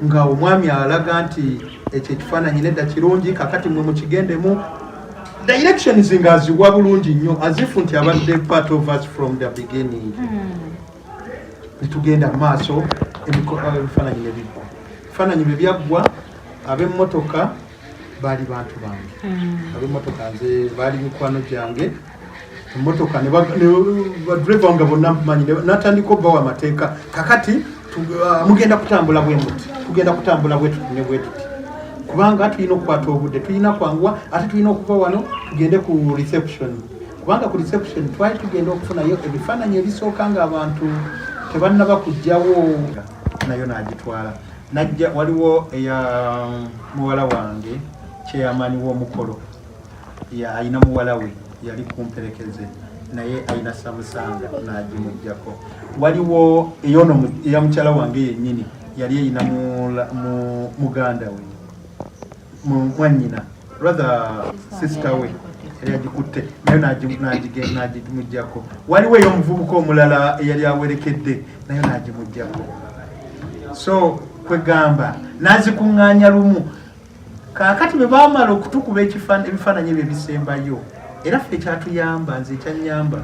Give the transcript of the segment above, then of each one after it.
nga omwami alaga nti ekyo ekifaananyi nedda kirungi kakati mwe mukigendemu directions nga aziwa bulungi nnyo azifu nti abadde part of us from the beginning. Netugenda maaso ebifaananyi ne biggwa. Ebifaananyi bwe byaggwa ab'emmotoka baali bantu bange. Ab'emmotoka nze baali mikwano gyange. Emmotoka ne badriver nga bonna mmanyi natandika obbawa amateeka kakati mugenda kutambula bwe muti tugenda kutambula bwe tuti ne bwe tuti kubanga tulina okukwata obudde tulina kwanguwa ate tulina okuva wano tugende ku reception kubanga ku reception twali tugenda okufunayo ebifaananyi ebisooka nga abantu tebannaba kujjawo nayo n'agitwala najja waliwo eya muwala wange chairman w'omukolo ayina muwala we yali kumperekeze naye ayina samusanga n'agimujjako waliwo eyono eya mukyala wange yennyini yali eyina muganda we mwannyina brother sister we yali agikutte nayo n'agimujjako waliwo ey'omuvubuka omulala eyali awerekedde nayo n'agimujjako so kwegamba n'azikuŋŋaanya lumu kaakati bwe baamala okutukuba ebifaananyi bye bisembayo era ffe ekyatuyamba nze ekyanyamba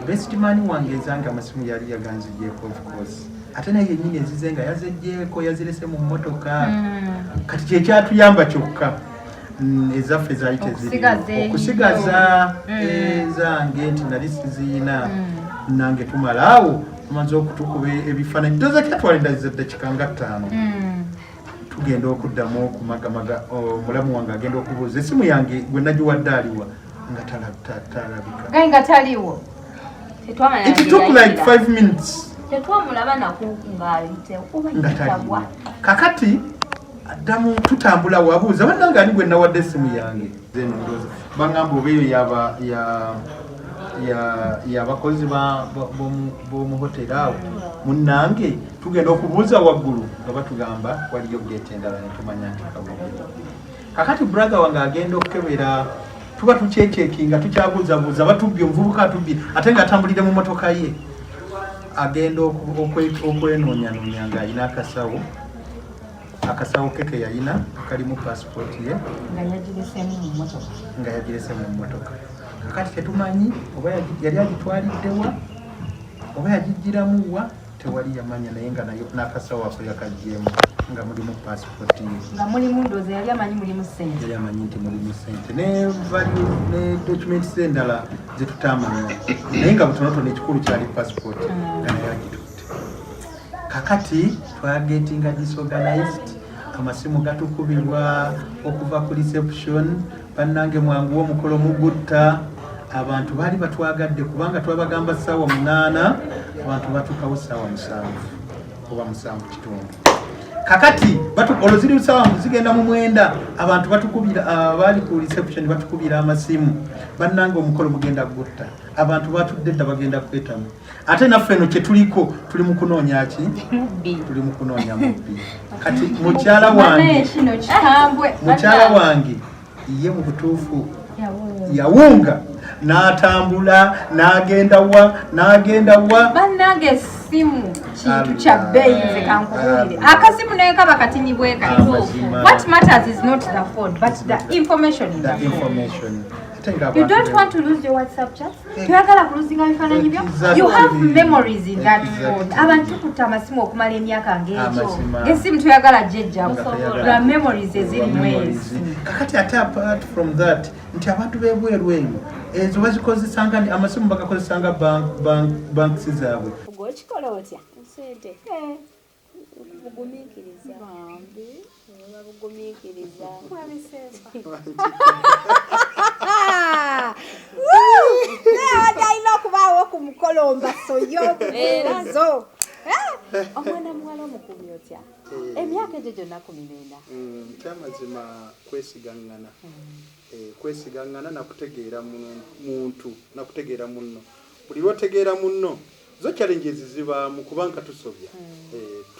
best man wange ezange amasimu yali yaganzigyeko of course ate naye yennyini ezize nga yazeggyeko yazirese mu mmotoka kati kyekyatuyamba kyokka ezaffe zaali teziri okusigaza ezange nti nali siziina nange tumalaawo tumaze okutukuba ebifaananyi toza kyatwalinda dakiika nga 5 tugenda okuddamu okumagamaga omulamu wange agenda okubuuza esimu yange gwe nagiwadde aliwa nga talabika nga taliwo it took like 5 minutes tetwamulaba nga taliwo kakati addamu tutambula wabuuza bannange ani gwe nawadde esimu yange zenondoza baŋŋamba oba eyo yabakozi b'omuhoteri awo munnange tugenda okubuuza waggulu nga batugamba waliyo geeti endala netumanya nti kabugiro kakati brother wange agenda okukebera tuba tukyekekinga tukyabuuzabuuza batubbye omuvubuka atubbye ate nga atambulire mu motoka ye agenda okwenoonya ng'ayina akasawo ke ke yayina kalimu passport ye nga yagirese mu mmotoka kakati tetumanyi oba yali agitwaliddewa oba yagijjiramuwa tewali yamanya naye nga nayo n'akasawo ako yakaggyemu nga mulimu passport ye nga mulimu ndoozi yali amanyi mulimu ssente yali amanyi nti mulimu ssente ne documents endala zetutaamanya naye nga butonotono ekikulu kyali passport nga naye agitutte kakati twagetinga disorganized amasimu gatukubirwa okuva ku reception bannange mwangu w'omukolo mugutta abantu baali batwagadde kubanga twabagamba ssaawa 8 abantu batuukawo ssaawa 7 oba 7 kitundu kakati olwo ssaawa zigenda mu 9 abantu batukubira baali ku reception batukubira amasimu bannange omukolo mugenda gutta abantu batudde dda bagenda kwetamu ate naffe eno kyetuliko tuli mu kunoonya ki tuli mu kunoonya mubbi kati mukyala wange ye mu butuufu yawunga n'atambula n'agenda wa bannange essimu kintu kya bbeeyi nze kankubuulire akasimu naye kaba katini bwe kati what matters is not the phone but the information in the phone. You don't want to lose your WhatsApp chat? Tuyagala kuluzinga bifaananyi byo? You have memories in that phone. Abantu kutta amasimu okumala emyaka ng'ekyo. Ng'essimu tuyagala jjejjamu. Lwa memories eziri mwezi. Kakati ate apart from that, nti abantu b'ebweru eyo ezo bazikozesanga amasimu bagakozesanga banks zaabwe. Ogwekikola otya? Ssente. Bugumiikiriza. Babugumiikiriza. Alina okubaawo ku mukolombaso y'obuzo. Omwana muwala omukumi otya? Emyaka egyo gyonna 19. Kyamazima kwesigaŋŋana nakutegeera muntu nakutegeera munno buli lwotegeera munno zo challenges zibaamu kubanga tusobya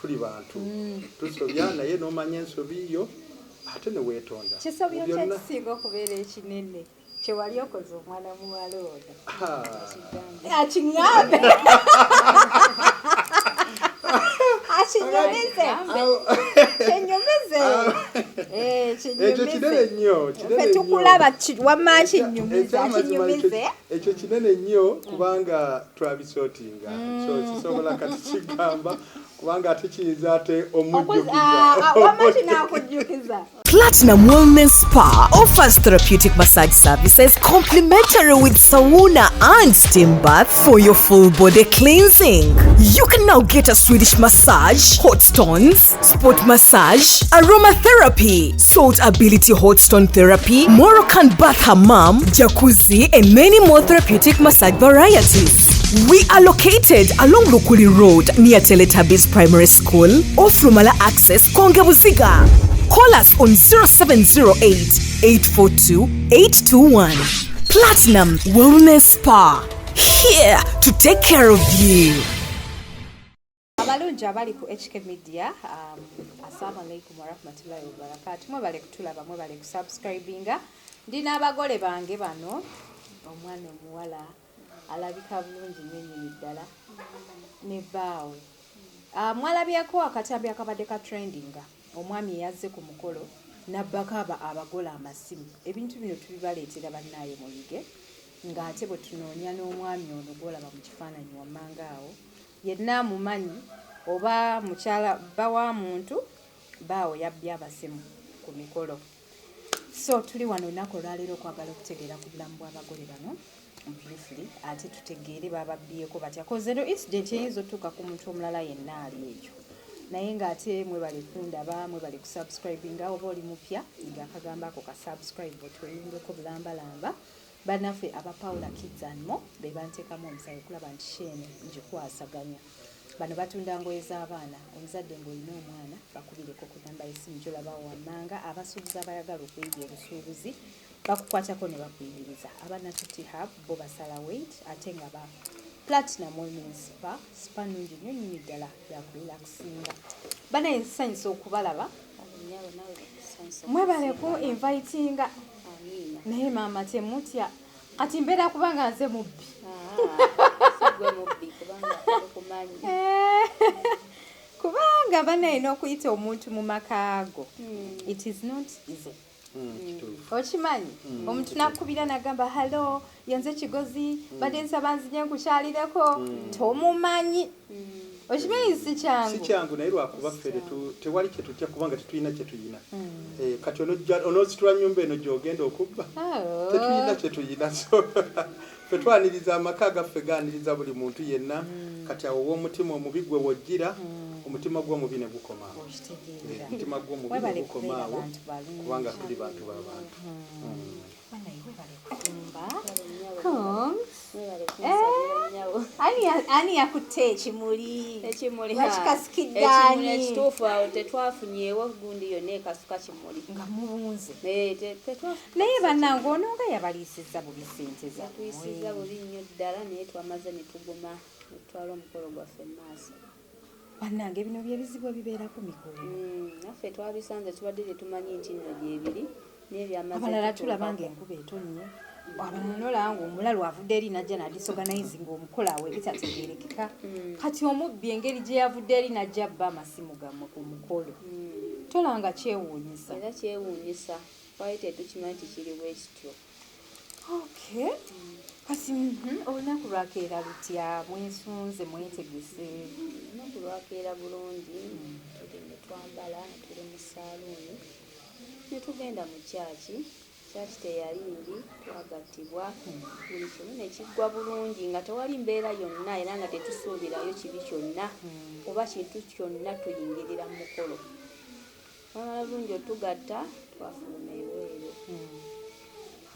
tuli bantu tusobya naye n'omanya ensobi yo ate ne weetonda kisobyo kyekisinga okubeera ekinene kyewali okoze omwana muwala ono akiŋŋambe kinyumize. Ekyo kinene nnyo. Tukulaba wamma kinyumize. Ekyo kinene nnyo kubanga twabisotinga. So kisobola kati kigamba kubanga ate kiyinza ate omujjukiza. Platinum Wellness Spa offers therapeutic massage services complimentary with sauna and steam bath for your full body cleansing. You can now get a Swedish massage, hot stones, sport massage, aromatherapy, salt ability hot stone therapy, Moroccan bath hammam, jacuzzi, and many more therapeutic massage varieties. We are located along Lukuli Road near Teletubbies Primary School, off Rumala Access, Kongebuziga. Call us on 0708 842 821. Platinum Wellness Spa, here to take care of you. Abalungi abali ku HK Media, assalamu alaikum wa rahmatullahi wa barakatuh. Mwebale kutulaba, mwebale kusubscribinga. Ndina abagole bange bano, omwana omuwala alabika bulungi nnyo ddala ne baawe. Mwalabyeko akatambi akabadde ka trendinga. Omwami yazze ku mukolo nabbako abagole amasimu. Ebintu bino tubibaleetera bannaye muyige ng'ate bwe tunoonya n'omwami ono gw'olaba mu kifaananyi wammanga awo yenna amumanyi oba mukyala bba wa muntu baawo yabbye abasimu ku mikolo. So tuli wano olunaku olwaleero okwagala okutegeera ku bulamu bw'abagole bano briefly ate tutegeere bababbyeko batya koze no incident eyinza otuuka ku muntu omulala yenna ali ekyo. Naye ng'ate mwebale kundaba, mwebale kusubscribinga oba oli mupya ng'akagamba ako ka subscribe otweyungeko bulambalamba. Bannaffe aba Paula Kids and More be banteekamu omusayi kulaba nti sheene ngikwasaganya. Bano batunda ngoye z'abaana, omuzadde ng'olina omwana bakubireko ku namba y'essimu gy'olaba wammanga. Abasuubuzi abayagala okuyiga obusuubuzi bakukwatako ne bakuyigiriza. Abannatutti Hub bo basala weight ate nga ba Platinum Wellness Spa, spa nungi nnyo nnyini ddala yakurelaxinga. Banaye nsanyusa okubalaba. Mwebale ku invitinga. Naye maama temutya. Kati mbeera kubanga nze mubbi. Kubanga banaye n'okuyita omuntu mu makaago. It is not easy. Okimanyi omuntu nakubira nagamba hello yanze kigozi badde nsaba nzije nkukyalireko tomumanyi. Okimanyi si kyangu naye lwakuba ffere tewali kye tutya kubanga tetulina kye tuyina. Kati onozitula nnyumba eno gy'ogenda okubba tetulina kye tuyina. So ffe twaniriza amaka gaffe gaaniriza buli muntu yenna. Kati awo w'omutima omubi gwe wojjira omutima gw'omubi ne gukomaawo. Omutima gw'omubi ne gukomaawo kubanga tuli bantu b'abantu. Ani yakutte ekimuli ekimuli ekituufu awo tetwafunyeewo gundi yonna ekasuka kimuli nga mubunze. Naye bannange ono nga yabaliisizza bubi ssente ze yatuyisiza bubi nnyo ddala naye twamaze ne tuguma ne tutwala omukolo gwaffe mu maaso. Bannange bino byebizibu ebibeera ku mikolo. Naffe twabisanze tubadde tetumanyi nti nno gyebiri n'ebyamaze. Abalala tulaba ng'enkuba etonnye. Abalala n'olaba ng'omulalu avudde eri najja n'adisorganizinga omukolo awo ebitategeerekeka. Kati omubbi engeri gye yavudde eri najja abba amasimu gammwe ku mukolo. Tolanga kyewuunyisa. Era kyewuunyisa. Twali tetukimanyi nti kiri bwe kityo. Okay. Kati olunaku lwakeera lutya mwesunze mwetegese? Olunaku lwakeera bulungi tuli ne twambala ne tuli mu saaluuni ne tugenda mu kyaki. Kyaki teyalingi twagattibwa buli kimu ne kiggwa bulungi nga tewali mbeera yonna era nga tetusuubirayo kibi kyonna oba kintu kyonna tuyingirira mu mukolo. Twamala bulungi otugatta twafuluma ebweru.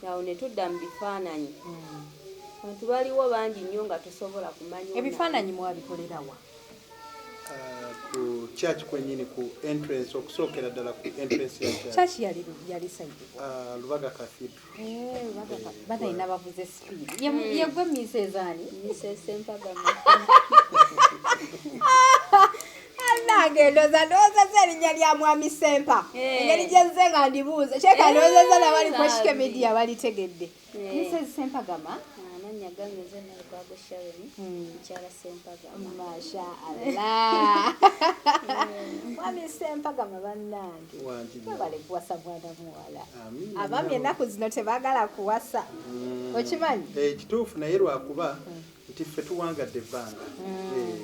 Awo ne tudda mu bifaananyi. Abantu baliwo bangi nnyo nga tosobola kumanya. Ebifaananyi mwabikolera wa? Ku church kwennyini ku entrance okusookera ddala ku entrance ya church yali saidi Lubaga Cathedral. Banaina bavuze speed. Yegwe misezaani? Misesempagama. Nange ndowooza erinnya lya Mwami Sempa. Engeri gye nze nga ndibuuza. Kyeka ndowooza n'abali ku HK Media balitegedde. Mrs. Sempagama? Amannya ganze Nalukwago Sharon mukyala Sempagama. Mashaallah. Mwami Sempagama bannange. Twebale kuwasa mwana muwala. Abaami ennaku zino tebaagala kuwasa. Okimanyi? Kituufu naye lwakuba nti ffe tuwangadde ebbanga.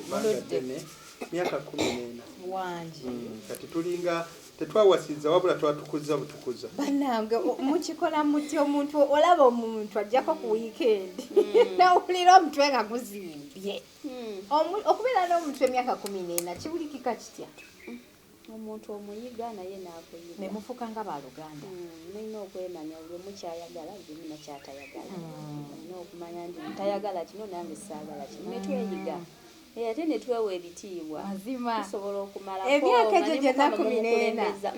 Ebbanga ddene myaka 14. Wangi. Kati tulinga tetwawasiza wabula twatukuza butukuza. Bannange mukikola muti omuntu olaba omuntu ajjako ku weekend. Nawulira omutwe nga guzimbye. Okubeera n'omutwe emyaka 14 kiwulikika kitya? Omuntu omuyiga naye n'akuyiga. Ne mufuka nga baluganda. Nina okwemanya buli omu kyayagala buli na kyatayagala. Nina okumanya nti ntayagala kino nange saagala kino. Ne tweyiga. Ate ne twewa ebitiibwa. Mazima. Tusobola okumalako. Emyaka egyo gyonna 14.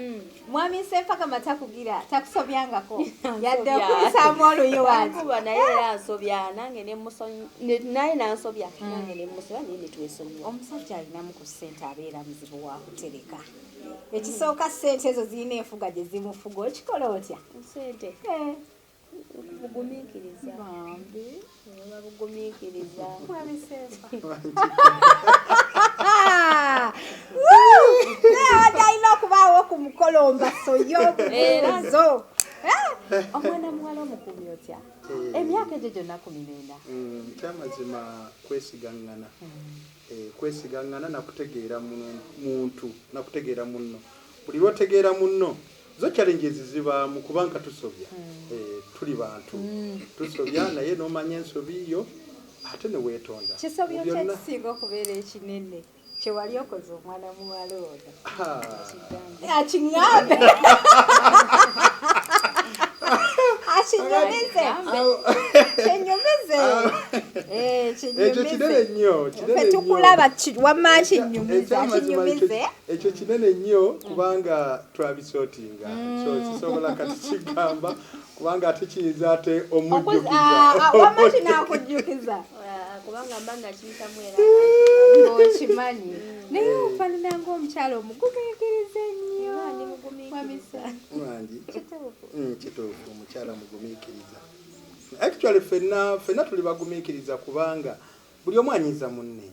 Mwami Sempagama takugira takusobyangako. Yadde okulisaamu oluyi wange. Kuba naye era ansobya nange ne musonyi naye nansobya nange ne musobya naye ne twesonyiwa. Omusajja alinamu ku ssente abeera muzibu wa kutereka. Ekisooka ssente ezo zirina enfuga gye zimufuga okikola otya? Ssente. Bugumiikiriza. Bambi. Babugumiikiriza. Mwami Sempa. Alina okubaawo ku mukolomba soyobuzo. Omwana muwala omukumi otya? Emyaka egyo gyonna 14. Kyamazima kwesigaŋŋana. Kwesigaŋŋana nakutegeera muntu nakutegeera munno. Buli lwotegeera munno zo challenges zibaamu kubanga tusobya. Tuli bantu. Tusobya naye n'omanya ensobi yo ate ne weetonda. Kisobyo kyekisinga okubeera ekinene. Kyewali okoze omwana muwala ono. Akiŋŋambe. Akinyumize. Kinyumize. Ekyo kinene nnyo. Ffe tukulaba wamma kinyumize. Ekyo kinene nnyo kubanga twabisootinga. So kisobola kati kigamba kubanga ate kiyinza ate omujjukiza. Wamma kinaakujjukiza. Kubanga mba nakiyitamu era okimanyi. Naye ofaanana ng'omukyalo omugumiikiriza ennyo. Mwangi. Kituufu omukyala mugumiikiriza. Actually ffenna tuli bagumiikiriza kubanga buli omu anyiiza munne.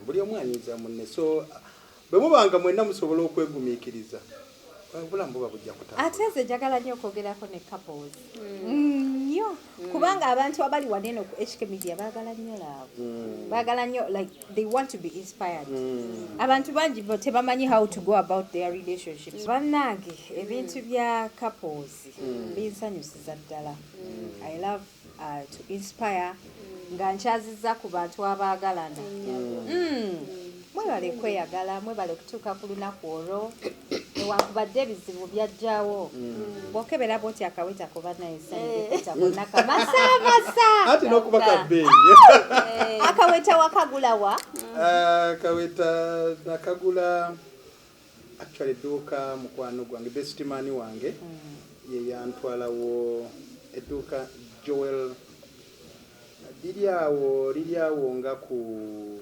Buli omu anyiiza munne. So bwe mubanga mwenna musobola okwegumiikiriza obulamu buba bujja kutambula. Ate nze njagala nnyo okwogerako ne couples. Nnyo. Kubanga abantu abali wanene ku HK Media baagala nnyo laavu. Baagala nnyo like they want to be inspired. Abantu bangi tebamanyi how to go about their relationships. Bannange ebintu bya couples binsanyusiza ddala. I love to inspire nga nkyazizza ku bantu abaagalana. Mwebale kweyagala, mwebale kutuuka ku lunaku olwo. Newankubadde ebizibu byajjawo. Bw'okebera bw'oti akaweta kuba naye sanyiketa bonna kamasaamasa. Ate n'okuba kabbeeyi. Akaweta wakagula wa? Akaweta nakagula actually edduuka mukwano gwange best man wange ye yantwalawo edduuka Joel liryawo nga ku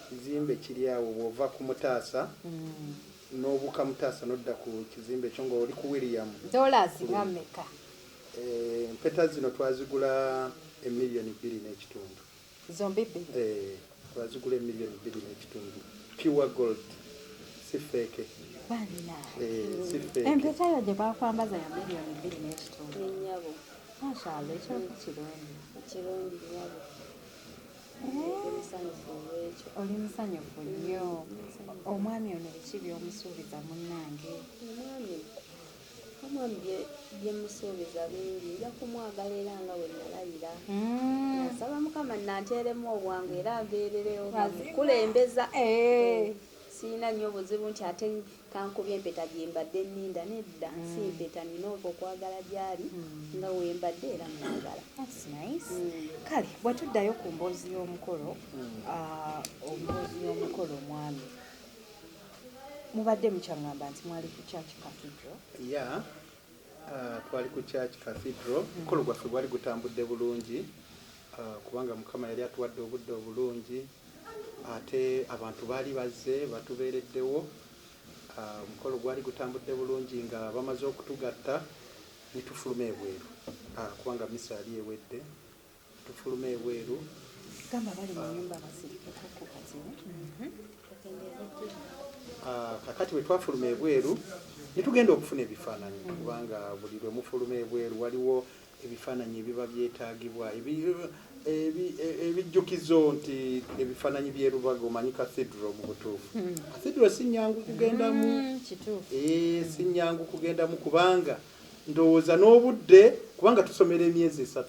kizimbe kiriawo bw'ova ku Mutaasa n'obuuka Mutaasa n'odda ku kizimbe ekyo ng'oli ku William. Dollars nga mmeka? Empeta zino twazigula $1,250,000. Zombi bbiri? Twazigula $1,250,000. Pure gold. Si fake. Banna. Si fake. Empeta yo gye bakwambaza ya $1,250,000. Ennyabo. Mashallah, ekyo kirungi. Kirungi nnyabo. Oli musanyufu nnyo. Omwami ono biki by'omusuubiza munnange? Omwami bye musuubiza bingi nja kumwagala era nga bwe nalayira. Nasaba Mukama nanteeremu obwangu era mbeererewo kulembeza. Siina nnyo buzibu nti ate kankubye empeta gye mbadde nninda nedda. Si mpeta nina okwagala gy'ali nga wembadde era mwagala. That's nice. Kale bwe tuddayo ku mboozi y'omukolo, omboozi y'omukolo omwami. Mubadde mukyaŋŋamba nti mwali ku Church Cathedral? Yeah. Twali ku Church Cathedral. Omukolo gwaffe gwali gutambudde bulungi kubanga Mukama yali atuwadde obudde obulungi. Ate abantu baali bazze batubeereddewo. Omukolo gwali gutambudde bulungi nga bamaze okutugatta ne tufuluma ebweru kubanga misa yali ewedde tufulume ebweru gamba bali mu nyumba basirikeko kati kakati bwe twafuluma ebweru netugenda okufuna ebifaananyi kubanga buli lwe mufuluma ebweru waliwo ebifaananyi ebiba byetaagibwa ebijjukizo nti ebifaananyi by'erubaga omanyi cathedral mu butuufu cathedral si nnyangu kugendamu si nnyangu kugendamu kubanga ndowooza n'obudde kubanga tusomera emyezi 3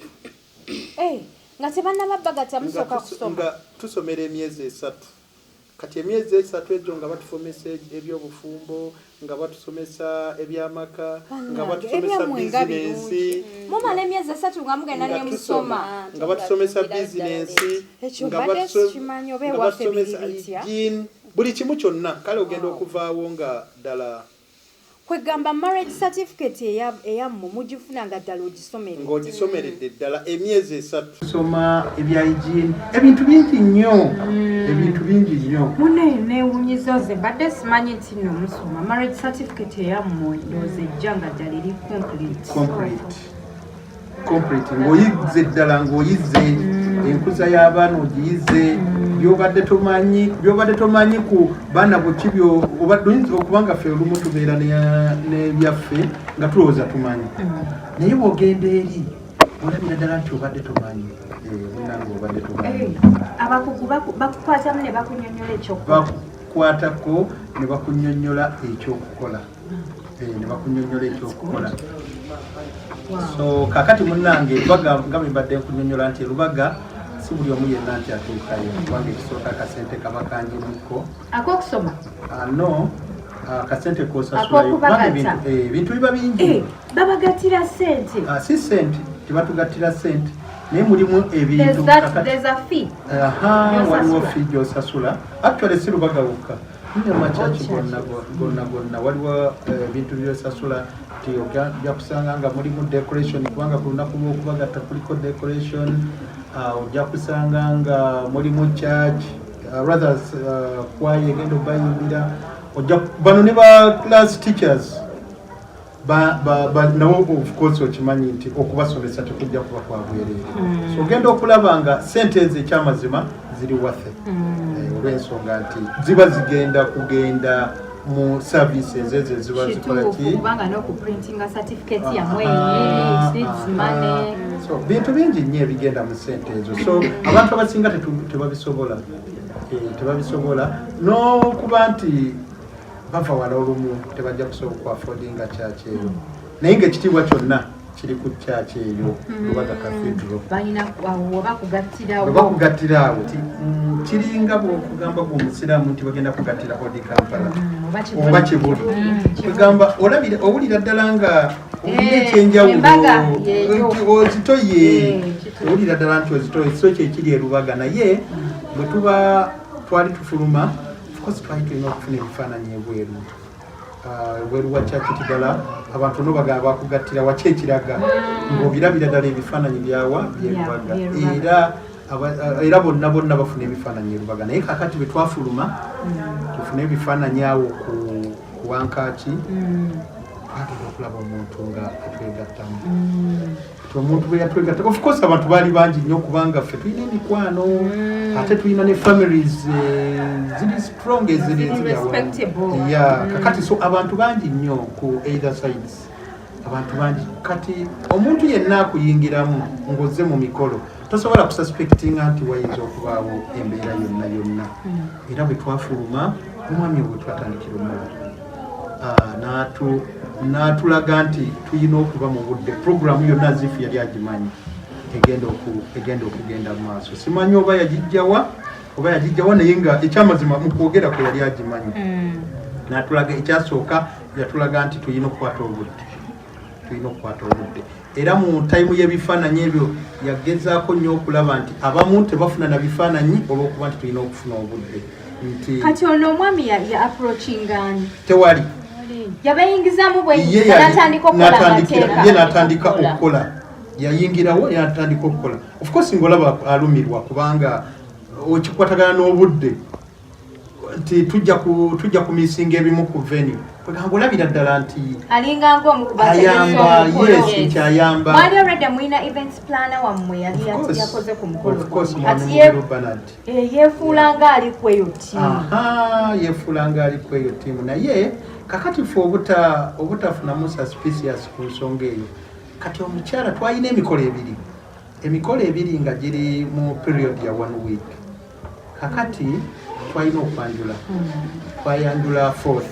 nga tebannababbaga musooka kusoma nga tusomera emyezi 3 kati emyezi 3 egyo nga batusomesa ebyobufumbo nga batusomesa ebyamaka nga batusomesa bizinensi mumala emyezi 3 nga mugenda ne musoma nga batusomesa bizinensi nga batusomesa buli kimu kyonna kale ogenda okuvaawo nga ddala kwegamba marriage certificate eyammwe mugifuna nga ddala ogisomeredde ng'ogisomeredde ddala emyezi 3 tusoma ebya hygiene ebintu bingi nnyo ebintu bingi nnyo neewunyiza ze mbadde simanyi nti nno musoma marriage certificate eyammwe ndowooza ejja nga ddala eri complete ng'oyize ddala ng'oyize enkuza y'abaana ogiyize byobadde tomanyi ku baana bweki oyinza okubanga ffe olumu tubeera n'ebyaffe nga tulowooza tumanyi naye bw'ogenda eri olabira ddala nti obadde tomanyi munange obadde tomanyi abakugu bakukwatamu ne bakunyonnyola ekyokukola bakukwatako ne bakunyonnyola ekyokukola so kakati munnange erubaga nga bwe mbadde nkunyonnyola nti erubaga si buli omu yenna nti atuukayo kubanga ekisooka akasente kaba kangimuko ak'okusoma no akasente kosasulayo ebintu biba bingi babagattira sente si sente tebatugattira sente naye mulimu ebintu waliwo fi gyosasula actually si lubaga wokka nemakyaki gonna waliwo ebintu byosasula ojja kusanga nga mulimu decoration kubanga ku lunaku lw'okubagatta kuliko decoration ojja kusanga nga mulimu church rather kwaye egenda obayimbira bano ne ba class teachers nabo of course okimanyi nti okubasomesa tekujja kuba kwabwerere so ogenda okulaba nga sente ezo ekyamazima ziri wathe olw'ensonga nti ziba zigenda kugenda mu services ezo ziba zikola ki kubanga n'okuprintinga certificate yamwe money so bintu bingi nnyo ebigenda mu sente ezo so abantu abasinga tebabisobola n'okuba nti bava wala olumu tebajja kusobola okuafodinga kyaki eyo naye ngaekitiibwa kyonna kiri ku kyaki eyo lubaga cathedral bakugattirawo kiringa bwokugamba gwomusiraamu nti bagenda kugattira odi Kampala oba kibuli kugamba owulira ddala nga olina ekyenjawulo ozitoye owulira ddala nti ozitoye so kyekiri erubaga naye bwe tuba twali tufuluma twali tulina okufuna ebifaananyi ebweru wa kyaki ddala abantu nobagaba bakugattira waki ekiraga ng'obirabira ddala ebifaananyi byawa byerubaga era bonna bafuna ebifaananyi erubaga naye kakati bwe twafuluma tufune ebifaananyi awo ku wankaaki twagenda okulaba omuntu nga atwegattamu omuntu bwe yatwegatta of course abantu baali bangi nnyo kubanga ffe tulina emikwano ate tulina ne families ziri strong kakati so abantu bangi nnyo ku either sides abantu bangi kati omuntu yenna akuyingiramu ng'ozze mu mikolo tosobola kususpectinga nti wayinza okubaawo embeera yonna era bwe twafuluma omwami obwe twatandikira omulala n'atulaga nti tulina okuba mu budde programu yonna zifu yali agimanyi egenda okugenda mu maaso simanyi oba yagijjawa naye nga ekyamazima mu kwogera kwe yali agimanyi n'atulaga ekyasooka yatulaga nti tulina okukwata obudde era mu tayimu y'ebifaananyi ebyo yagezaako nnyo okulaba nti abamu tebafuna na bifaananyi olw'okuba nti tulina okufuna obudde nti kati ono omwami ya approachingani tewali yabayingizamu n'atandika okukola yayingirawo n'atandika okukola of course ng'olaba alumirwa kubanga okikwatagana n'obudde nti tujja kumisinga ebimu ku venue kwegamba olabira ddala nti alinga ayamba yes nkyayamba mwali already mwina events planner wammwe yali yakoze ku mukolo ati yefuulanga ali kweyo tiimu yefuulanga ali kweyo tiimu naye kakati fe obutafunamu suspicious ku nsonga eyo kati omukyala twalina emikolo ebiri nga giri mu period ya 1 week kakati twalina okwanjula twayanjula 4th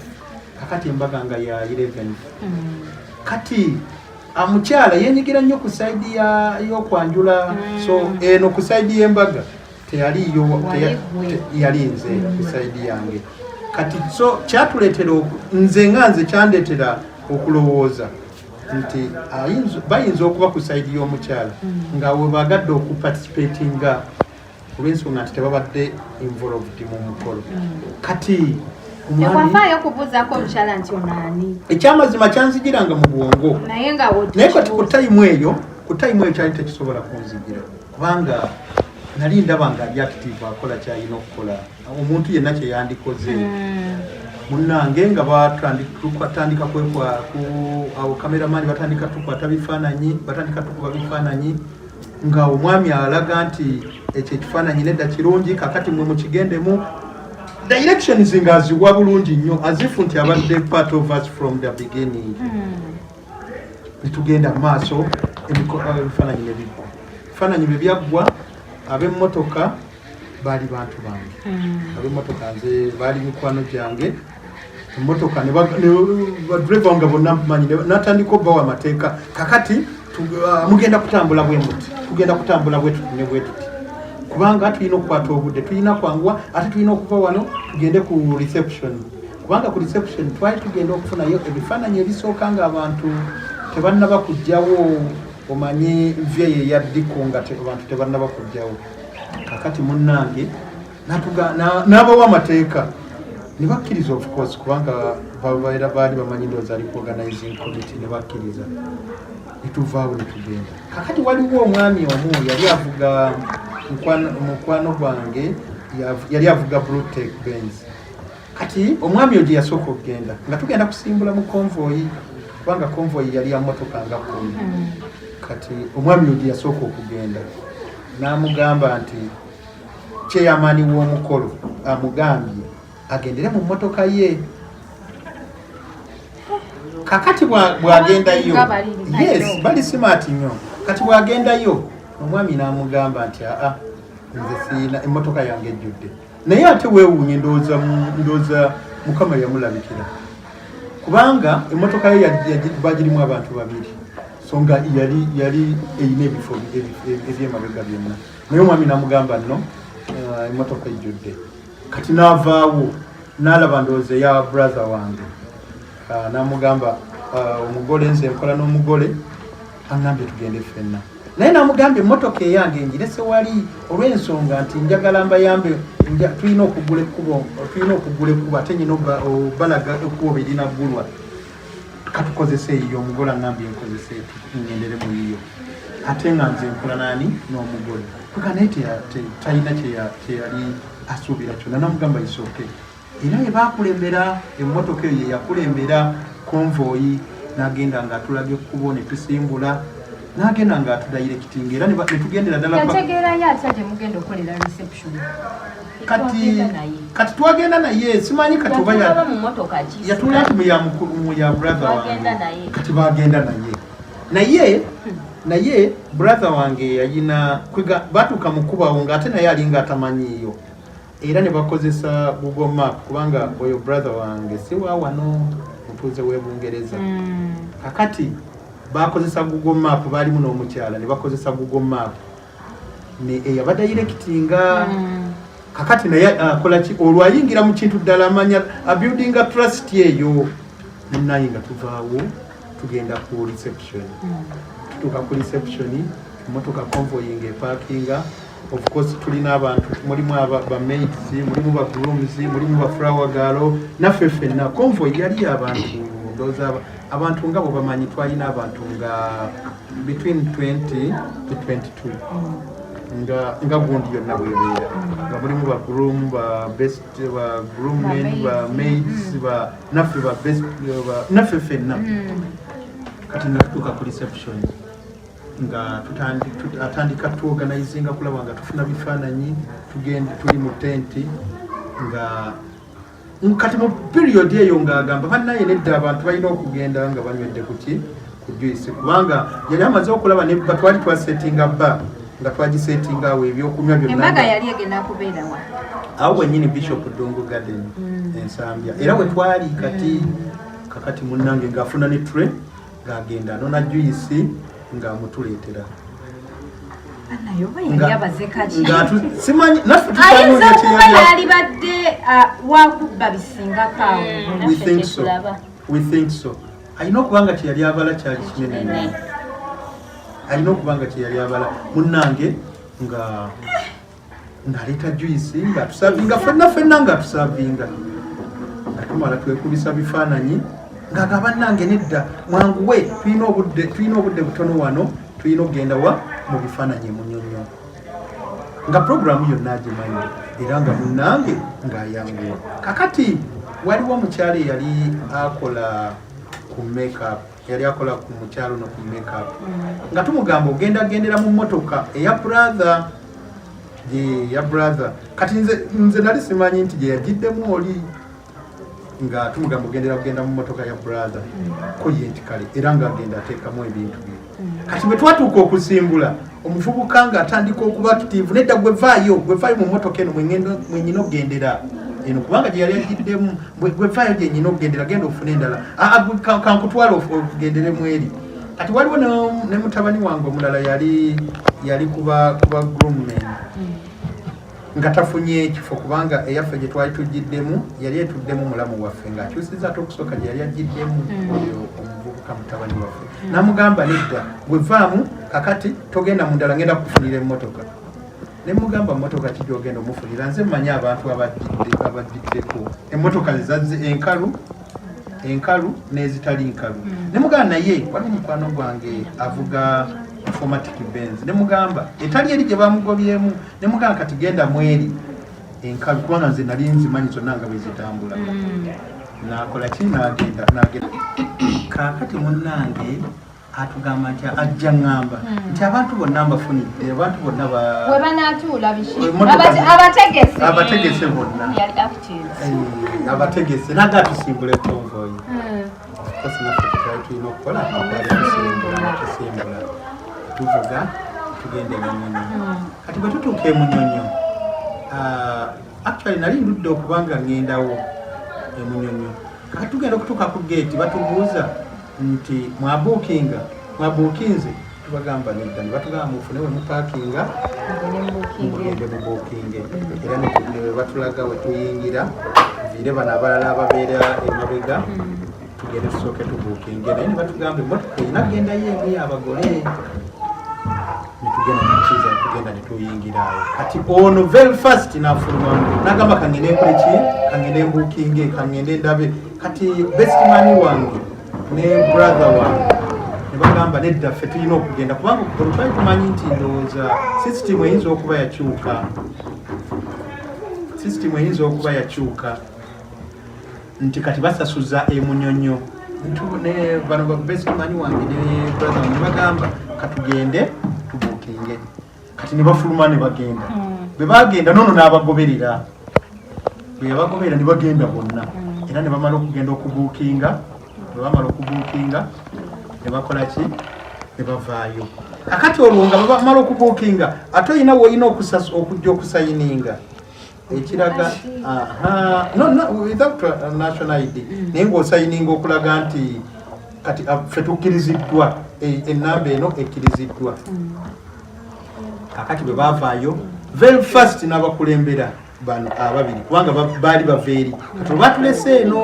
kakati embaga nga ya 11 kati omukyala yenyigira nnyo ku saidi y'okwanjula so eno ku saidi y'embaga teyaliyo yalinze ku saidi yange kati so kyatuleetera nze kyandeetera okulowooza nti bayinza okuba ku saidi y'omukyala nga we bagadde okuparticipatinga olw'ensonga nti tebabadde involved mu mukolo kati tewafaayo kubuuzaako omukyala nti onaani ekyamazima kyanzigiranga mu bwongo naye kati ku tayimu eyo kyali tekisobola kunzigira kubanga nali ndaba nga ali active akola kyalina okukola omuntu yenna kyeyandikoze munnange nga batandika awo kameramaani batandika tukwata tukuba bifaananyi nga omwami alaga nti ekyo ekifaananyi nedda kirungi kakati mwe mukigendemu directions nga aziwa bulungi nnyo azifu nti abadde part of us from the beginning netugenda maaso ebifaananyi bye byaggwa ab'emmotoka baali bantu bange ab'emmotoka nze baali mikwano gyange emmotoka badriva nga bonna manyi natandika obbawo amateeka kakati mugenda kutambula bwe muti tugenda kutambula bwe tuti ne bwe tuti kubanga tulina okukwata obudde tulina kwanguwa ate tulina okuva wano tugende ku reception kubanga ku reception twali tugenda okufunayo ebifaananyi ebisooka nga abantu tebannaba kujjawo omanyi vye yeyaddiko nga abantu tebannaba kujjawo kakati munnange n'abawa amateeka ne bakkiriza of course kubanga baali bamanyi ndowooza ali ku organizing committee ne bakkiriza netuvaawo ne tugenda kakati waliwo omwami omu yali avuga mukwano gwange yali avuga Bluetech Benz kati omwami oyo gye yasooka okugenda nga tugenda kusimbula mu convoy kubanga convoy yali ya mmotoka nga 10 kati omwami oyo gye yasooka okugenda n'amugamba nti kyeyamaani w'omukolo amugambye agendere mu mmotoka ye kakati bwagendayo yes bali smart nnyo kati bwagendayo omwami n'amugamba nti nze siina emmotoka yange ejjudde naye ate weewuunye ndowooza mukama yamulabikira kubanga emmotoka ye bagirimu abantu babiri so nga yali eyina ebifo ebyemabega byonna naye omwami n'amugamba nno emmotoka ejjudde kati n'avaawo n'alaba ndowooza eya brother wange n'amugamba omugole nze nkola n'omugole aŋŋambye tugende ffenna naye n'amugambye emmotoka eyange njirese wali olw'ensonga nti njagala mbayambe tulina okugula ekkubo ate nyina obalaga ekkubo berina ggulwa katukozese eyiyo omugole aŋŋambye nkozese ngendere mu yiyo ate nga nze nkola naani n'omugole kuga naye talina kyeyali asuubira kyonna namugamba isooke era ebakulembera emmotoka eyo yeyakulembera konvoyi n'agenda ng'atulaga ekkubo ne tusimbula n'agenda ng'atudayirekitinga era ne tugendera ddala yategeerayo atya gye mugenda okukolera reception kati twagenda naye simanyi kati oba yatula nti muya brother wange kati bagenda naye brother wange yalina batuuka mu kkubawo ng'ate naye alinga atamanyiiyo era ne bakozesa Google Map kubanga oyo brother wange si wa wano mutuuze w'e Bungereza kakati bakozesa Google Map baalimu n'omukyala ne bakozesa Google Map ne eyabadayirekitinga kakati naye akola ki olwo ayingira mu kintu ddala amanya abuildinga trust eyo naye nga tuvaawo tugenda ku reception tutuuka ku reception emmotoka convoy ng'epaakinga of course tulina abantu mulimu ba maids mulimu ba grooms mulimu ba flower girl naffe ffenna convoy yali abantu ndowooza abantu nga bwe bamanyi twalina abantu nga between 20 to 22 nga gundi yonna bwebeera nga mulimu ba groom ba best ba groommen ba maids ba naffe ba best naffe ffenna kati nga tutuuka ku reception nga atandika tuorganizinga kulaba nga tufuna bifaananyi tugende tuli mu tenti nga kati mu period eyo ng'agamba bannaye nedda abantu balina okugenda nga banywedde kuki ku juice kubanga yali amaze okulaba ne batwali twasettinga bba nga twagisettinga awo ebyokunywa byonna embaga yali egenda kubeera wa awo wennyini Bishop Dongo Garden Ensambya era we twali kati kakati munnange ng'afuna ne tray ng'agenda anona juice ng'amutuleetera nayo bayinza abazekaki simanyi naffe ayinza okuba yali badde wakubba bisingako we think so alina okuba nga kyeyali abala kyali kinene alina okuba nga kyeyali abala munnange ng'aleeta juice ng'atusavinga ffenna ng'atusavinga nga tumala twekubisa bifaananyi ng'agamba bannange nedda mwanguwe tulina obudde butono wano tulina okugenda wa mu bifaananyi munyonyo nga programu yonna agimanyi era nga munnange ng'ayanguwa kakati waliwo omukyalo eyali akola ku makeup yali akola ku mukyalo no ku makeup nga tumugamba ogendagendera mu mmotoka eya brother kati nze nali simanyi nti gye yagiddemu oli nga tumugamba ogenda mu mmotoka ya brother ko ye nti kale era ng'agenda ateekamu ebintu bye kati bwe twatuuka okusimbula omuvubuka ng'atandika okuba active nedda gwe vaayo mu mmotoka eno mwenyina okugendera eno kubanga gye yali agiddemu gwe vaayo gye nyina okugendera genda ofuna endala kankutwala okugenderemu eri kati waliwo ne mutabani wange omulala yali kuba groommen nga tafunye ekifo kubanga eyaffe gye twali tugiddemu yali etuddemu mulamu waffe ng'akyusiza ate okusooka gye yali agiddemu oyo omuvubuka mutabani waffe namugamba nedda gwe vaamu kakati togenda mu ndala ngenda kufunira emmotoka ne mugamba mmotoka ki gy'ogenda omufunira nze mmanyi abantu abagiddeko emmotoka zezazze enkalu n'ezitali nkalu ne mugamba naye waliwo mukwano gwange avuga Formatic Benz ne mugamba etali eri gye bamugobyemu ne mugamba kati genda mweri enkalu kubanga nze nali nzimanyi zonna nga bwe zitambula nakola ki n'agenda kaakati munnange atugamba nti ajja ngamba nti abantu bonna mbafunidde abantu bonna we banaatuula abategese bonna abategese naga tusimbule konvoyi kosinaffe tutwali tulina okukola tusimbula tuvuga tugende Munyonyo kati bwe tutuuka Munyonyo actually nali ndudde okubanga ngendawo Munyonyo kati tugenda okutuuka ku gate batubuuza nti mwabuukinze tubagamba nedda ne batugamba mufune we mupaakinga mugende mubuukinge era ne batulaga we tuyingira tuviire bano abalala ababeera emabega tugende tusooke tubuukinge naye ne batugamba emmotoka erina kugendayo emu y'abagole tugenda netuyingiraayo kati ono very fast nafulumamu nagamba kangende nkoleki kangende mbuukinge kangende ndabe kati best man wange ne brother wange ne bagamba nedda ffe tulina okugenda kubanga olutwali tumanyi nti ndowooza system eyinza okuba yakyuka nti kati basasuza Munyonyo ne bano best man wange ne brother wange ne bagamba katugende tubuukinge kati ne bafuluma ne bagenda bwe bagenda nono n'abagoberera bwe yabagoberera ne bagenda bonna era ne bamala okugenda okubuukinga ne bakola ki ne bavaayo kakati olwo nga bamala okubuukinga ate olina woolina okujja okusayininga ekiraga without national ID naye ng'osayininga okulaga nti kati ffe tukkiriziddwa ennamba eno ekkiriziddwa kakati bwe bavaayo very fast n'abakulembera bano ababiri kubanga baali baveeri kati olwatulese eno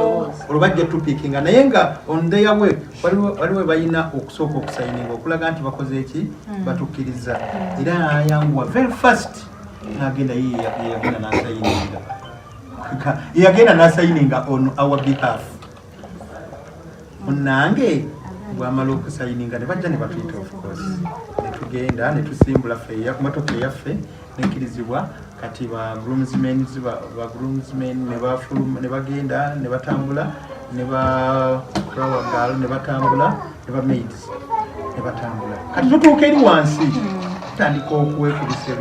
olwo bajja tupiikinga naye nga on their way waliwo balina okusooka okusayininga okulaga nti bakoze eki batukkiriza era ayanguwa very fast n'agenda yagenda n'asayininga on our behalf munnange bwamala okusayininga ne bajja ne batuyita of course tugenda ne tusimbula feya ku motoka eyaffe nekkirizibwa kati ba groomsmen ne bagenda ne batambula ne ba flower girl ne batambula ne ba maids ne batambula kati tutuuka eri wansi tutandika okwekubisa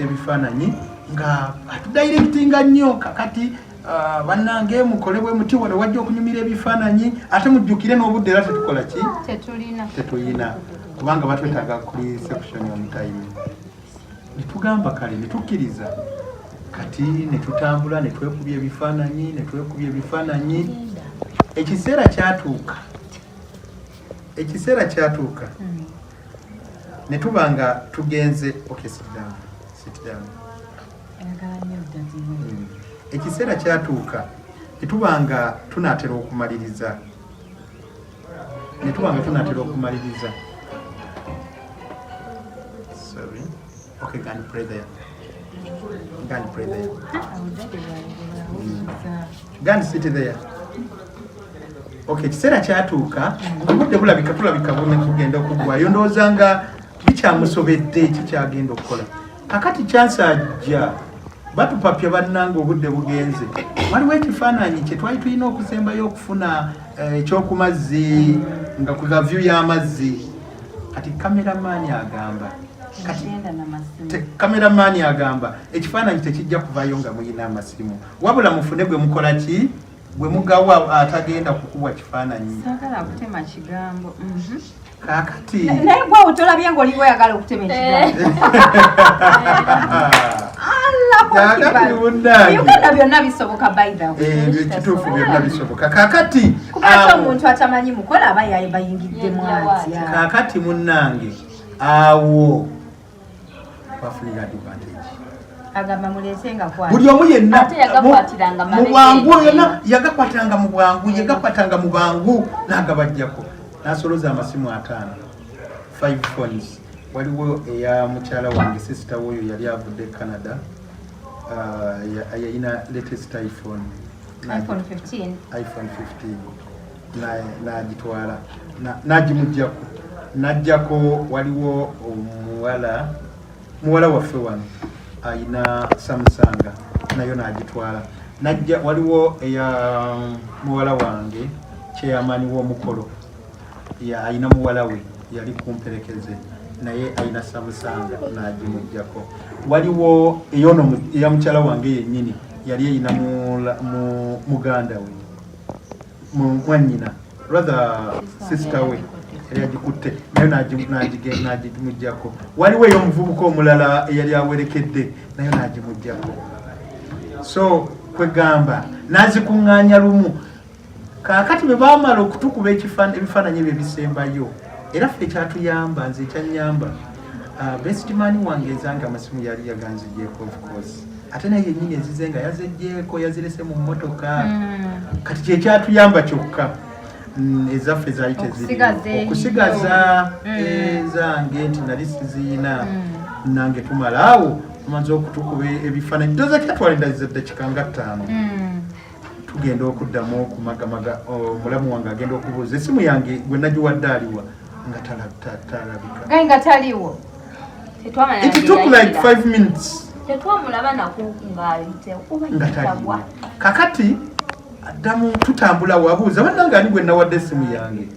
ebifaananyi nga atudirectinga nnyo kakati bannange mukole bwe muti wano wajja okunyumira ebifaananyi ate mujjukire n'obudde era tetukola ki tetulina kubanga batwetaaga kuli section omutime netugamba kale netukkiriza kati netutambula netwekubya ebifaananyi ekiseera kyatuuka netubanga tugenze sit down. Ekiseera kyatuuka netubanga tunaatera okumaliriza sorry okay can pray there Gan sit there. Okay, ekiseera kyatuuka obudde bulabika tulabika kugenda okugwayo ndowooza nga kikyamusobedde kikyagenda okukola kakati kyansajja batupapya bannanga obudde bugenze waliwo ekifaananyi kye twali tulina okusembayo okufuna ekyokumazzi nga ku view y'amazzi kati kameramaani agamba ekifaananyi tekijja kuvaayo nga muyina amasimu wabula mufune gwe mukola ki gwe mugawa atagenda kukubwa kifaananyi kakati naye gwe otolabye ng'oliwo oyagala okutema ekigambo Uganda byonna bisoboka by the way. Kituufu byonna bisoboka. Kakati kubanga omuntu atamanyi mukola aba bayingidde mwati. Kakati munnange awo bafunira advantage. Agamba mulesenga kwa. Buli omu yenna ate yagakwatiranga mu bwangu yenna yagakwatanga mu bwangu n'agabajjako. Nasoloza amasimu 5 phones. Waliwo eya mukyala wange sister woyo yali avudde Canada. Yayina latest iPhone 15 n'agitwala n'agimuggyako n'ajjako waliwo muwala waffe wano ayina Samsung nayo n'agitwala najja waliwo eya muwala wange chairman w'omukolo ayina muwala we yali kumperekeze naye ayina Samsung n'agimuggyako waliwo eyono ya mukyala wange yennyini yali eyina muganda we mwanyina rather sister we yali agikutte nayo n'agimuggyako waliwo ey'omuvubuka omulala eyali awerekedde nayo n'agimuggyako so kwegamba n'azikuŋŋaanya lumu kaakati bwe baamala okutukuba ebifaananyi bye bisembayo era ffe ekyatuyamba nze ekyanyamba best man wange ezange amasimu yali yaganzigyeko of course ate naye yennyini ezize nga yazeggyeko yazirese mu mmotoka kati kyekyatuyamba kyokka ezaffe zaali okusigaza ezange nti nali siziina nange tumala awo tumaze okutukuba ebifaananyi toza kyatwalinda dakika nga 5 tugenda okuddamu okumagamaga omulamu wange agenda okubuuza esimu yange gwe nagiwadde aliwa nga talabika nga taliwo it took like 5 minutes tetwamulaba nakungaalite oba kakati addamu tutambula wabuuza bannange ani gwe nawadde esimu yange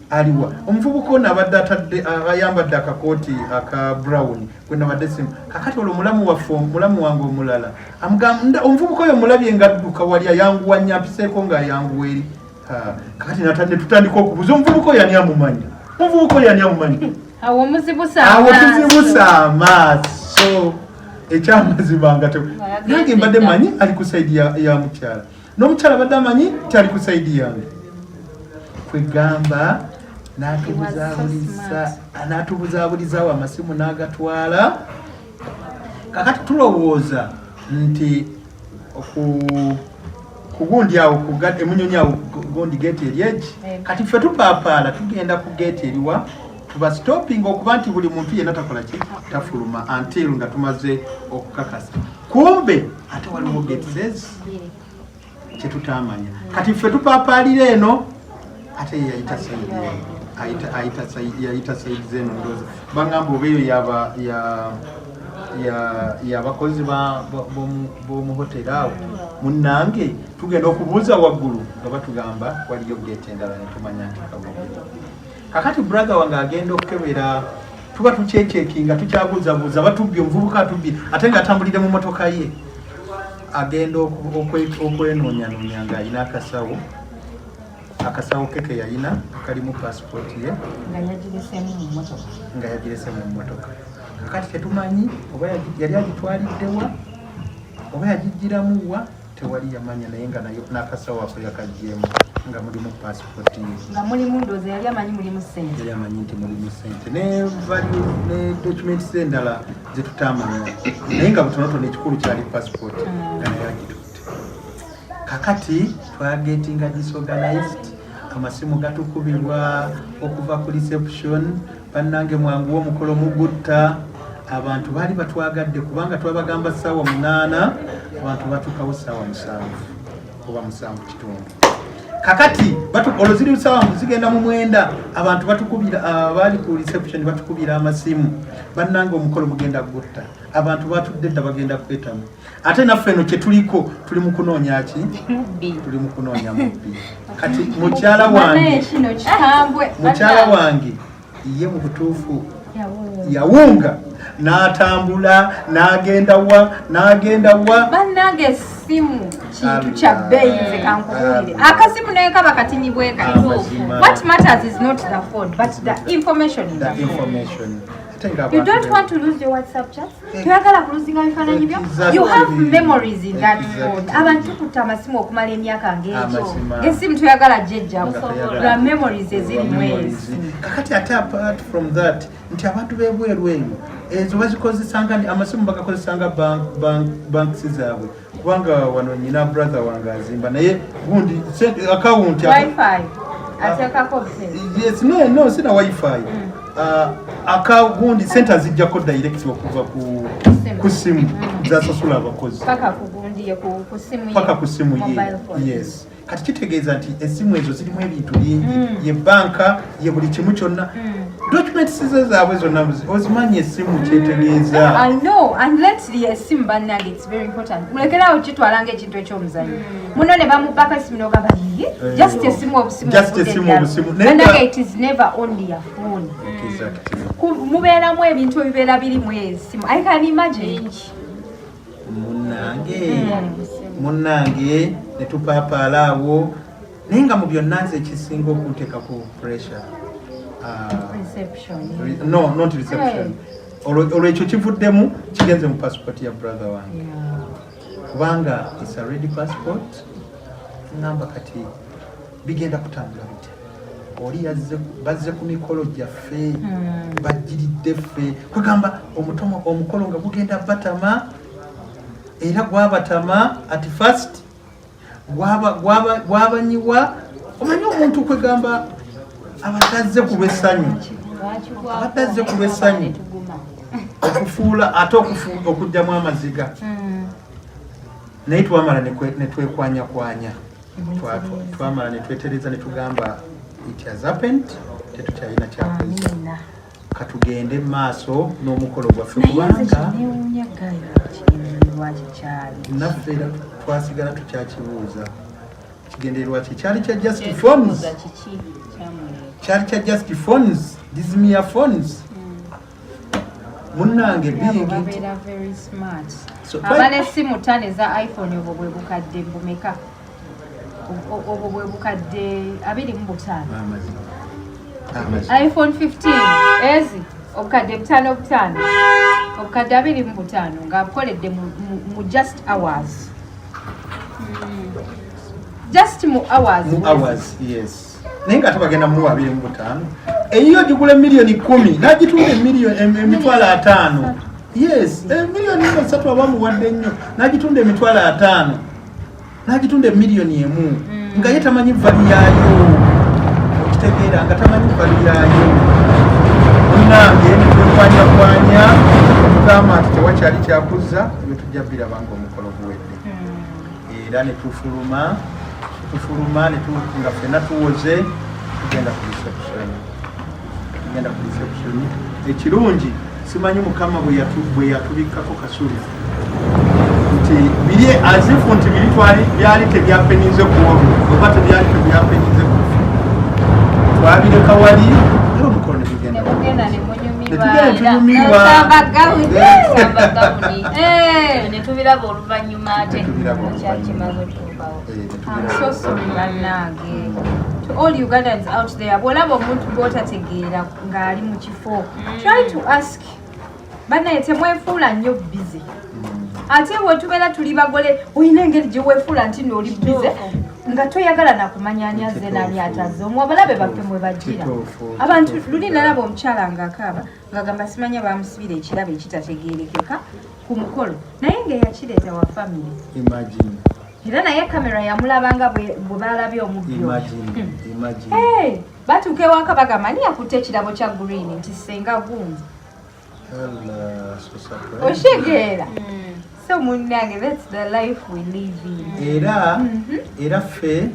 aliwa omuvubuka ono abadde ayambadde akakooti aka brown gwe nabadde esimu kakati olwo mulamu wange omulala amugamba omuvubuka oyo mulabye nga adduka wali ayanguwa nnyo ampiseeko ng'ayanguwa eri kakati netutandika okubuuza omuvubuka oyo ani amumanyi awo muzibusa amaaso ekyamazima nga nange mbadde manyi ali ku saidi ya mukyala n'omukyala badde amanyi ti ali ku saidi yange kwegamba n'atubuzaabulizawo amasimu n'agatwala kakati tulowooza nti kugundi awo emunyonyi awo gundi geeti eryegi kati ffe tupaapaala tugenda ku geeti eriwa tuba stopping okuba nti buli muntu yenna takola ki tafuluma until nga tumaze okukakasa kumbe ate waliwo geeti kyetutamanya kati ffe tupaapaalira eno ate yeyayita sente ayita Saidi Zeno ndoza bangamba obeyo y'abakozi b'omu hoteri awo munnange tugenda okubuuza waggulu nga batugamba waliyo geeti endala ne tumanya nti kabonero kakati brother wange agenda okukebera tuba tukyekekinga tukyabuuzabuuza batubbye omuvubuka atubbye ate ng'atambulire mu motoka ye agenda okwenoonya ng'alina akasawo ke yalina kalimu passport ye nga yagirese mu mmotoka kakati tetumanyi oba yali agitwaliddewa oba yagijjiramuwa tewali yamanya naye nga nayo n'akasawo ako yakaggyemu nga mulimu passport ye nga mulimu ndoozi yali amanyi mulimu ssente yali amanyi nti mulimu ssente ne documents endala zetutamanya naye nga butonotono ekikulu kyali passport nga naye agitutte kakati twagetinga disorganized amasimu gatukubirwa okuva ku reception bannange mwanguwa omukolo mugutta abantu baali batwagadde kubanga twabagamba ssaawa 8 abantu batukawo ssaawa 7 oba 7 kitundu kakati olwo ziri ssaawa zigenda mu 9 abantu batukubira baali ku reception batukubira amasimu bannange omukolo mugenda gutta abantu batudde dda bagenda kwetamu ate naffe eno kye tuliko tuli mu kunoonya ki tuli mu kunoonya mubbi kati mukyala wange ye mu butuufu yawunga n'atambula n'agenda wa bannange essimu kintu kya bbeeyi nze kankubulire akasimu naye kaba katini bwe kati what matters is not the phone but the information in the phone. You don't want to lose your WhatsApp chat? Tuyagala kuluzinga bifaananyi byo? You have memories in that phone. Abantu kutta amasimu okumala emyaka ng'ekyo. Ng'essimu tuyagala jjejjamu. Lwa memories ezirimu esimu. Kakati ate apart from that, nti abantu b'ebweru eyo ezo bazikozesanga amasimu bagakozesanga banks zaabwe. Kubanga wano nyina brother wange azimba naye gundi account Wi-Fi. Atekako yes, no, sina Wi-Fi. Gundi center zijjako direct okuva ku simu zasasula abakozi paka ku simu ye yes kati kitegeeza nti esimu ezo zirimu ebintu bingi ye banka ye buli kimu kyonna documents zaabwe zonna ozimanyi esimu kyetegeeza. I know and let's the esimu bannange it's very important mulekerawo kitwalanga ekintu ekyomuzanyo muno ne bamubaka esimu n'ogamba just esimu obusimu bannange it is never only a phone. Mubeeramu ebintu ebibeera birimu esimu I can imagine munnange ne tupaapaala awo naye nga mu byonna nze ekisinga okunteeka ku pressure not reception olwo ekyo kivuddemu kigenze mu passport ya brother wange kubanga it's a ready passport ngamba kati bigenda kutambula bitya oli bazze ku mikolo gyaffe bagiridde ffe kwegamba omukolo nga gugenda batama era gwabatama at first gwabanyiwa omanyi omuntu kwegamba abatazze ku lw'essanyu okufuula ate okugyamu amaziga naye twamala ne twekwanyakwanya twamala ne twetereza ne tugamba it has happened tetukyalina kyakoze katugende maaso n'omukolo gwaffe kubanga naffe twasigala tukyakibuuza kigendererwa ki kyali kya just phones kyali kya just phones dismia phones munnange bingi abala essimu ttano eza iphone obwo bwe bukadde bumeka obwo bwe bukadde 25 iphone 15 ezi obukadde 5 obukadde 25 nga bukoledde mu just hours yes naye nga tubagenda mu 25 eyiyo gigula miliyoni 10 n'agitunda emitwalo 5 yes miliyoni 3 abamuwadde nnyo n'agitunda emitwalo 5 n'agitunda miliyoni 1 nga ye tamanyi vali yaayo okitegeera nga tamanyi vali yaayo munnange netwekwanyakwanya tugamba nti tewakyali kyakuzza ebyo tujja birabanga omukolo guwedde era netufuluma nga ffenna tuwoze tugenda ku reception genda ku reception ekirungi simanyi mukama bwe yatubikako kasulu nti biri azifu nti biri byali tebyapenize ku olwo oba tebyali tebyapenize ku twabireka wali era omukolo ne bigenda netubiraba oluvanyuma ate kyakimaze otuukawo. I'm so sorry bannange to all Ugandans out there bwolaba omuntu gw'otategeera ng'ali mu kifo try to ask bannaye temwefuula nnyo busy ate bwetubeera tuli bagole olina engeri gye weefuula nti nooli busy nga toyagala nakumanya ani azze nani ataze omwe abalabe baffe mwe bagira abantu luli nalaba omukyala ng'akaaba ng'agamba simanya bamusibira ekirabo ekitategeerekeka ku mukolo naye ng'eyakireeta wa family era naye kamera yamulabanga bwe balabye omubbi batuuka ewaka bagamba ani yakutte ekirabo kya green nti senga gundi oshegeera so munnange that's the life we live in era ffe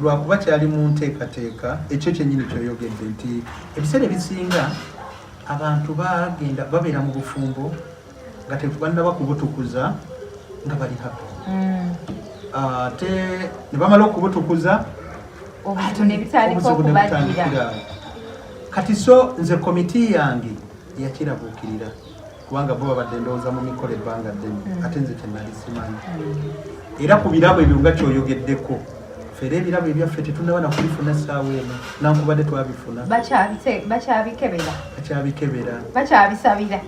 lwakuba kyali mu nteekateeka ekyo kyennyini kyoyogedde nti ebiseera ebisinga abantu bagenda babeera mu bufumbo nga tebanaba kubutukuza nga bali happy ate ne bamala okubutukuza obuzibu ne bitandika okubagira kati so nze komiti yange yakirabuukirira kubanga bo babadde ndowooza mu mikolo ebbanga ddene ate nze kyenali simanyi era ku birabo ebyo nga kyoyogeddeko fere ebirabo ebyaffe tetunaba na kubifuna essaawa eno nankubadde twabifuna bakyabisabira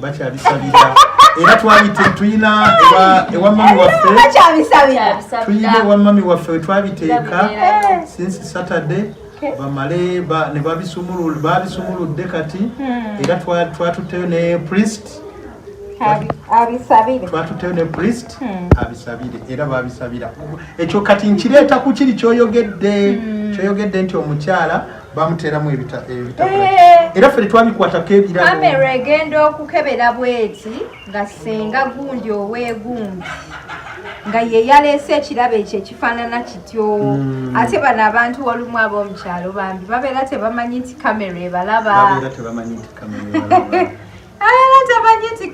era twabituyina ewa mami waffe tuyina ewa mami waffe wetwabiteeka since Saturday bamale ne babisumuludde kati era twatuteyo ne priest twatuteyo ne priest abisabire era babisabira ekyo kati nkireeta ku kiri kyoyogedde nti omukyala bamuteeramu ebitabo era ffe tetwabikwatako ebirabo kamera egenda okukebera bweti nga senga gundi oweegundi nga ye yaleese ekirabo ekyo ekifaanana kityo ate bano abantu olumu ab'omukyalo bambi babeera tebamanyi nti kamera ebalaba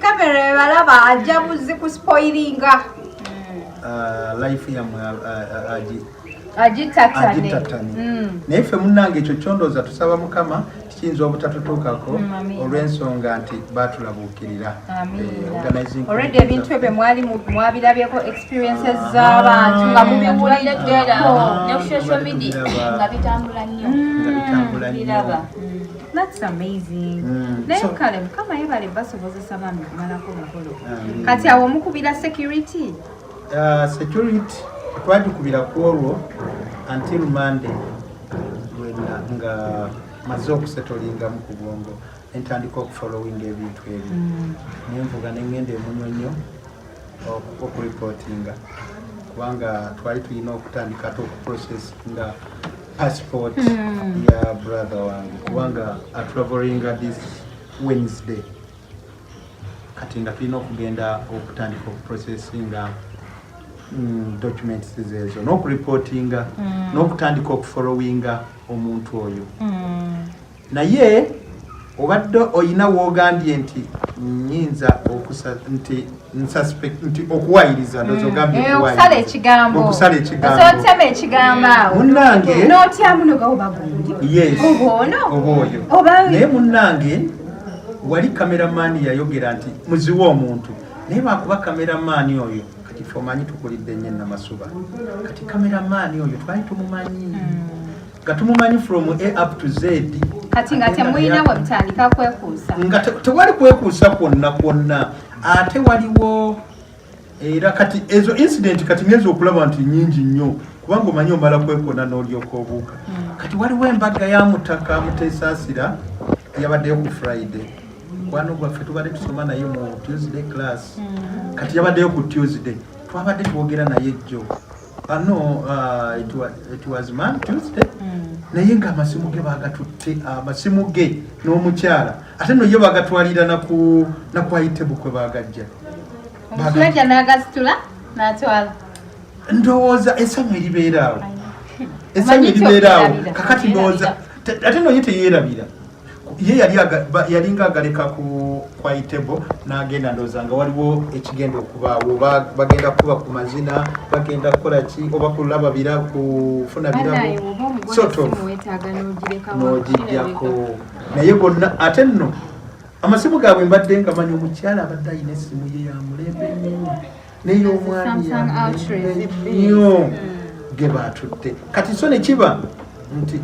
kamera ebalaba ajja buzi kuspoilinga life yamwe agitatane naye ffe munnange ekyo kyondooza tusaba mukama kiyinza obutatutuukako olw'ensonga nti batulabuukirira already ebintu ebyo mwali mwabirabyeko experiences z'abantu nga mubiwuliddeko ne ku social media nga bitambula nnyo That's amazing. Naye kale mukama yebale basobozesa bambi kumalako omukolo kati awo mukubira security twagikubira ku olwo until Monday nga maze okusetolingamu ku bwongo entandika okufollowing ebintu ebyo nenvuga nengenda emunyonyo okuripotinga kubanga twali tulina okutandika ate okuprocessinga passport ya brother wange kubanga atravelinga this Wednesday kati nga tulina okugenda okutandika okuprocessinga documents zezo n'okuripotinga n'okutandika okufollowinga omuntu oyo naye obadde oyina woogambye nti nyinza nti okuwayiriza okusala ekigambo osotema ekigambo awo munnange n'otya muno gawoba gundi obooyo naye munnange wali kameramaani yayogera nti muziwe omuntu naye bakuba kameramaani oyo kati fe omanyi tukulidde nnyo Namasuba kati kameramaani oyo twali tumumanyi nga tumumanyi from A up to Z kati nga temuyina bwe mutandika kwekuusa nga tewali kwekuusa kwonna ate waliwo era kati ezo incident kati ngezo okulaba nti nyingi nnyo kubanga omanyi omala kwekona n'olyoka obuuka kati waliwo embaga ya Mutaka Muteesaasira yabaddeyo ku Friday kwano gwaffe tubadde tusoma naye mu Tuesday class kati yabaddeyo ku Tuesday twabadde twogera naye jjo it was man Tuesday naye nga amasimu ge bagatutte amasimu ge n'omukyala ate no ye bagatwalira nakwayitebu kwe bagajja omusajja n'agazitula n'atwala ndowooza essanyu eribeera awo kakati ndowooza ate no yete yerabira ye yali nga agaleka ku kwaitebo n'agenda ndozanga waliwo ekigenda okubaawo bagenda kuba ku mazina bagenda kukola ki oba kulaba bira kufuna birabo soto n'ogijjako naye gonna ate nno amasimu gaabwe mbadde nga manyi omukyala abadde ayina essimu ye ya mulembe nnyo n'ey'omwami nnyo ge baatudde kati so ne kiba nti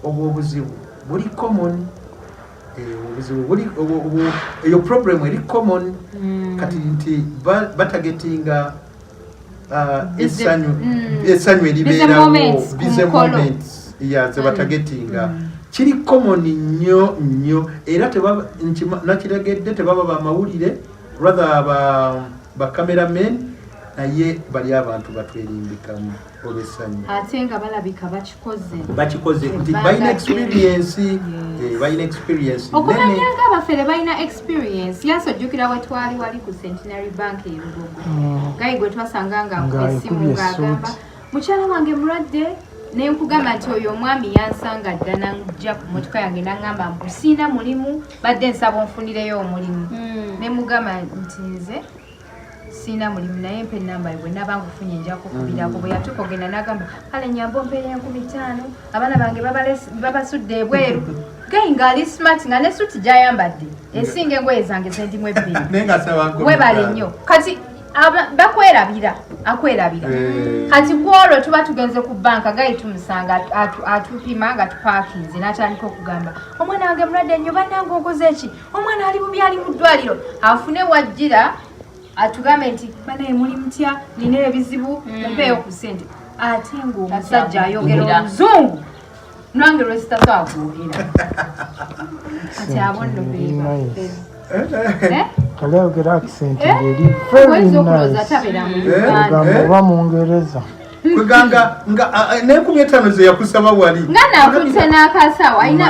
obwo obuzibu buli common obuzibu buli eyo problem eri common kati nti batagetinga essanyu eribeerawo bize moments ze batagetinga kiri common nnyo era nakiregedde tebaba bamawulire rather ba cameramen naye bali abantu batwerimbikamu olw'essanyu ate nga balabika bakikoze nti balina experience okumanya nga abafere balina experience yasojjukira we twali wali ku Centenary Bank ebigogo gayi gwe twasanga nga essimu ng'agamba mukyala wange mulwadde nenkugamba nti oyo omwami yansanga dda nanjja ku motoka yange naŋŋamba mbusiina mulimu badde nsaba onfunireyo omulimu nemugamba nti nze siina mulimu naye mpa enamba bwe naba ngufunye nja kukubirako bwe yatuuka ogenda n'agamba kale nyamba ompeeyo 50 abaana bange babasudde ebweru gayi ng'ali smart nga ne suti gy'ayambadde esinga engoye zange zendimu ebbiri webale nnyo kati bakwerabira akwerabira kati gwolwo tuba tugenze ku banka gayi tumusanga atupima nga tupaakinze n'atandika okugamba omwana wange mulwadde nnyo bannange oguze eki omwana ali bubi ali mu ddwaliro afune wajjira atugambe nti banaye muli mutya nina ebizibu mumpeeyo ku ssente ate ng'omusajja ayogera oluzungu nange lwesitasaagwogera kati abo nno ayogera accent eri very nice oba mu Ngereza kweganga nga ne5 ze yakusaba wali nga nakutte n'akasawo ayina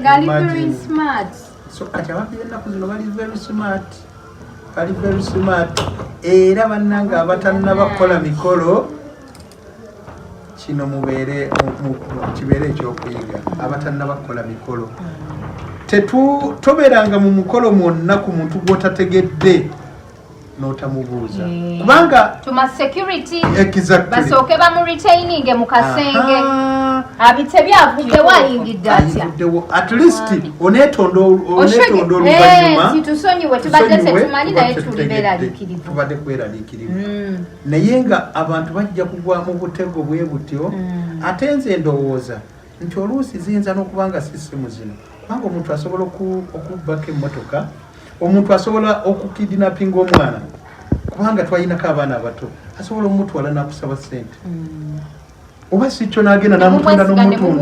ng'ali very smart so kati abantu ennaku zino bali very smart era bannanga abatannabakola mikolo kino mubeere kibeere ekyokuyiga abatannabakola mikolo tobeeranga mu mukolo mwonna ku muntu gwotategedde n'otamubuuza kubanga tuma security exactly basooke bamuretaininge mu kasenge abite byavudde wayingidde atya at least oneetonda oluvannyuma tusonyiwe tubadde tetumanyi naye tubadde kweraliikirivu naye nga abantu bajja kugwa mu butego bwe butyo ate nze ndowooza nti oluusi ziyinza n'okuba nga sisimu zino kubanga omuntu asobola okubbako emmotoka omuntu asobola okukidinapinga omwana kubanga twalinako abaana abato asobola omutwala n'akusaba ssente oba si kyo n'agenda n'amutunda n'omutunda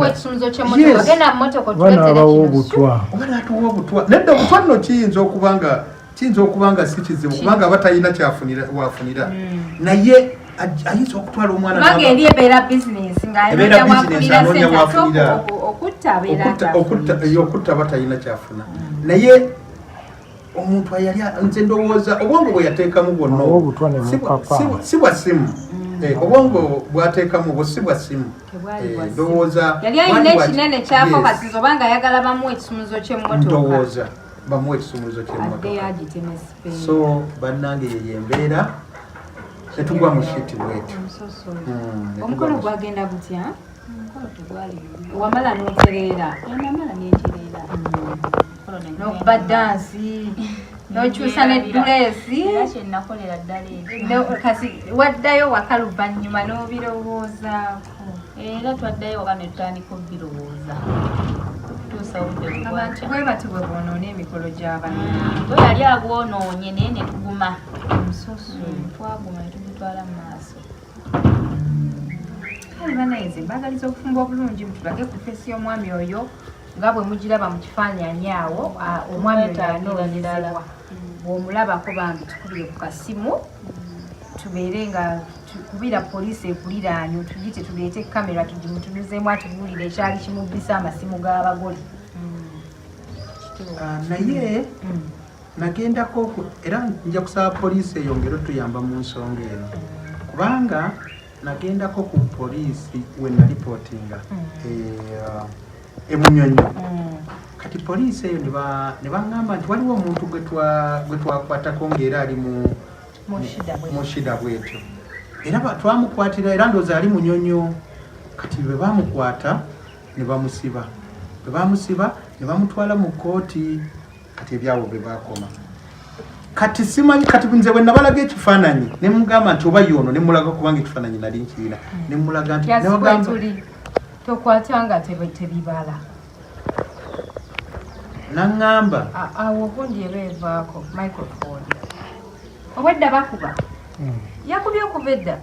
oba n'atuwa obutwa nedda obutwa nno kiyinza okuba nga si kizibu kubanga aba talina wafunira naye ayinza okutwala omwana anoonya wafunira okutta aba talina kyafuna naye omuntu ayali nze ndowooza obwongo bwe yateekamu bwonna si bwa simu obwongo bwateekamu bwo si bwa simu ndowooza yali ayina ekinene kyafo kasizo obanga ayagala bamuwa ekisumuzo ky'emmotoka ndowooza bamuwa ekisumuzo ky'emmotoka so bannange yeyembeera netugwa mu shiti bwetu omukolo gwagenda gutya wamala n'otereera n'okuba dansi n'okyusa n'edduleesi kasi waddayo waka luvannyuma n'obirowoozaako era twaddayo waka ne tutandika obirowooza abantu bwe bati bwe boonoona emikolo gy'abantu bwe yali agwonoonye naye ne tuguma omusoso twaguma ne tugutwala mu maaso kale banayize mbagaliza okufumba obulungi mutulage ku feesi y'omwami oyo nga bwe mugiraba mu kifaananyi awo omwami oyo yanoonyezebwa bw'omulabako bambi tukubire ku kasimu tubeere nga tukubira poliisi ekuliraanye otugite tuleete kamera tugimutunuzeemu atubuulire ekyali kimubbisa amasimu g'abagole naye nagendako era nja kusaba poliisi eyongere tuyamba mu nsonga eno kubanga nagendako ku poliisi we nalipootinga emunyonyo kati poliisi eyo ne baŋŋamba nti waliwo omuntu gwe twakwatako ng'era ali mu shida bwetyo era twamukwatira era ndowooza ali munyonyo kati bwe bamukwata ne bamusiba ne bamutwala mu kkooti kati ebyawo bwe bakoma kati simanyi kati nze bwe nabalaga ekifaananyi ne mugamba nti oba yono ne mulaga kubanga ekifaananyi nali nkirina ne mulaga nti tokwatanga tebibala naŋŋamba awo obundi eba evaako microphone obwedda bakuba yakubye okuva edda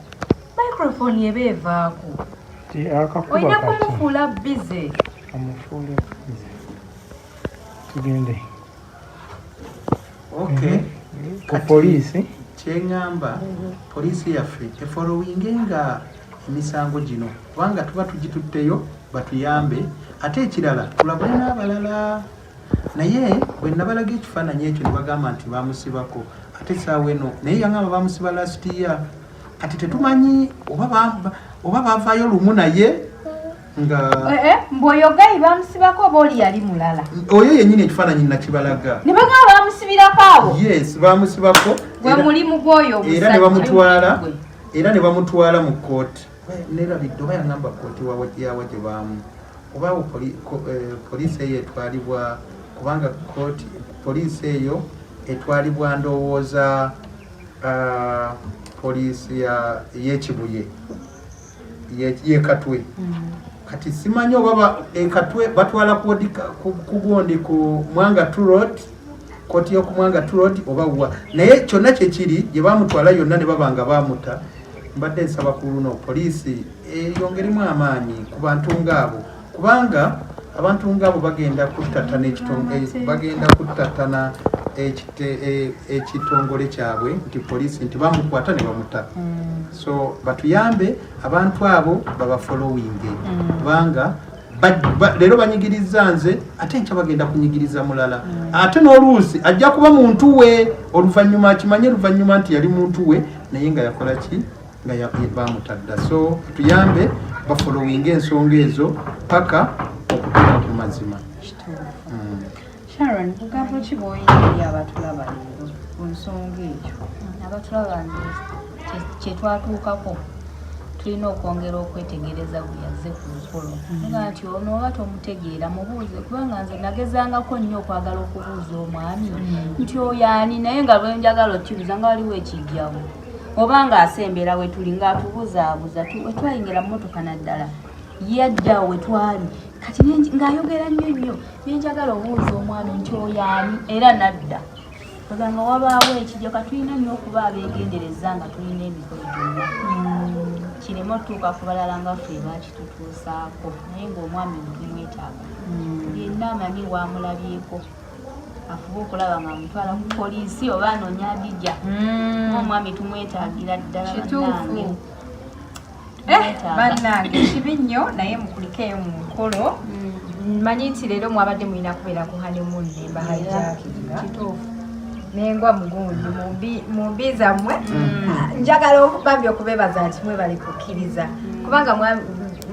microphone eba evaako olina kumufuula bize tugende okay poliisi kyeŋŋamba poliisi yaffe efolowingenga emisango gino kubanga tuba tugitutteyo batuyambe ate ekirala tulabule n'abalala naye bwe nabalaga ekifaananyi ekyo ne bagamba nti bamusibako ate essaawa eno naye yaŋŋamba bamusiba last year kati tetumanyi oba bavaayo lumu naye nga mbwoyogayi bamusibako oba oli yali mulala oyo yennyini ekifaananyi nakibalaga ne bagamba bamusibirako awo yes bamusibako gwe mulimu gwoyo era ne bamutwala mu kkooti nerabidde oba yaŋŋamba kkooti yawa gye baamu oba poliisi eyo etwalibwa kubanga poliisi eyo etwalibwa ndowooza poliisi y'ekibuye y'ekatwe kati simanyi oba ekatwe batwala kugundi ku Mwanga Road kkooti y'oku Mwanga Road oba wa naye kyonna kyekiri gye bamutwala yonna ne babanga bamuta mbadde nsaba ku luno poliisi eyongeremu amaanyi ku bantu ng'abo kubanga abantu ng'abo bagenda kutatana ekitongole kyabwe nti poliisi nti bamukwata ne bamuta so batuyambe abantu abo babafolowinge kubanga leero banyigiriza nze ate nkya bagenda kunyigiriza mulala ate n'oluusi ajja kuba muntu we oluvannyuma akimanye oluvannyuma nti yali muntu we naye nga yakola ki nga bamutadda so tuyambe bafolowinge ensonga ezo paka okutuuka ku mazima. Sharon, kugamba ki bw'oyingira abatulaba leero ku nsonga ekyo? Abatulaba kye twatuukako tulina okwongera okwetegereza bwe yazze ku mukolo nga nti ono oba tomutegeera mubuuze kubanga nze nagezangako nnyo okwagala okubuuza omwami nti oyo ani naye nga lwenjagala okkibuuza nga waliwo ekijjawo oba ng'asembera we tuli ng'atubuzaabuza wetwayingira mu mmotoka naddala yadda we twali kati ng'ayogera nnyo nenjagala obuuza omwami nti oyo ani era nadda oganga wabaawo ekijjo katulina nnyo okuba abeegendereza nga tulina emikolo gyonna kireme otuuka ku balala nga ffe bakitutuusaako naye ng'omwami tumwetaaga yenna amanyi wamulabyeko afuba okulaba nga mutwala ku poliisi oba anoonya adijja ng'omwami tumwetaagira ddala kituufu bannange kibi nnyo naye mukulikeeyo mu mukolo mmanyi nti leero mwabadde mulina kubeera ku honeymoon nemba hijakinga nengwa mugundi mu mbi zammwe njagala okubambye okubeebaza nti mwebale kukkiriza kubanga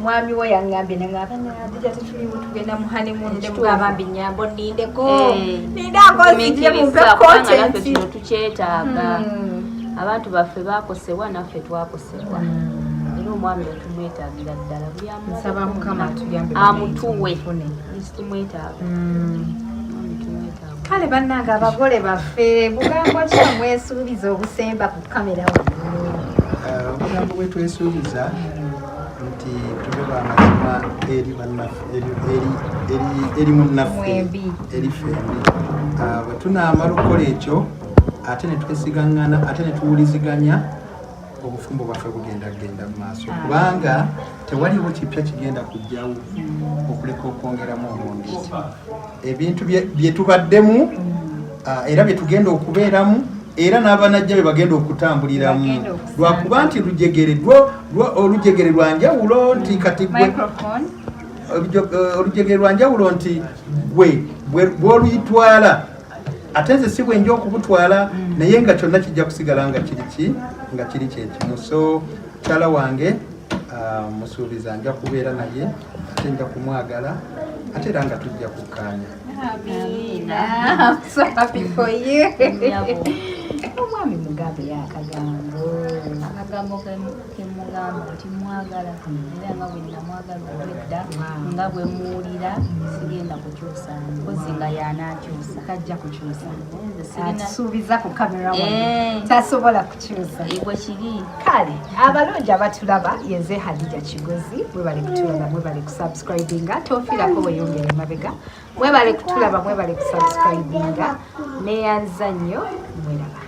mwami we yaŋŋambye naŋŋambye tetuliwo tugenda mu honeymoon nemugambye nyambo nindeko nindakozije mumpe kontenti tukyetaaga abantu baffe bakosebwa naffe twakosebwa era omwami wetumwetaagira ddala buli nsaba mukama atuyambe amutuwe tumwetaaga kale bannange abagole baffe bugambo ki bwemwesuubiza obusemba ku kamera obugambo bwetwesuubiza nti tube bamazima eri munnaffe eri fembi bwe tunaamala okukola ekyo ate ne twesigaŋŋana ate ne tuwuliziganya obufumbo bwaffe bugenda mu maaso kubanga tewaliwo kipya kigenda kujjawo okuleka okwongeramu omwongezi ebintu bye tubaddemu era bye tugenda okubeeramu era n'abanajja be bagenda okutambuliramu lwakuba nti olujegere lwa njawulo nti kati olujegere lwa njawulo nti bw'oluyitwala ate nze si bwenja okubutwala naye nga kyonna kijja kusigala nga kiri kyekimu so kyala wange musuubiza nja kubeera naye tujja kumwagala ate era nga tujja kukkaanya. Amina. So happy for you. Omwami Mugabe akagambo kemugamba nti mwagala era nga bwe namwagala obwedda nga bwe muwulira sigenda kukyusa mpozi nga y'anaakyusa tajja kukyusa asuubiza ku kamera tasobola kukyusa bwe kiri. kale abalungi abatulaba yenze Hadija Kigozi mwebale kutulaba mwebale kusubscribinga tofiirako weyongera emabega mwebale kutulaba mwebale kusubscribinga neyanza nnyo mweraba.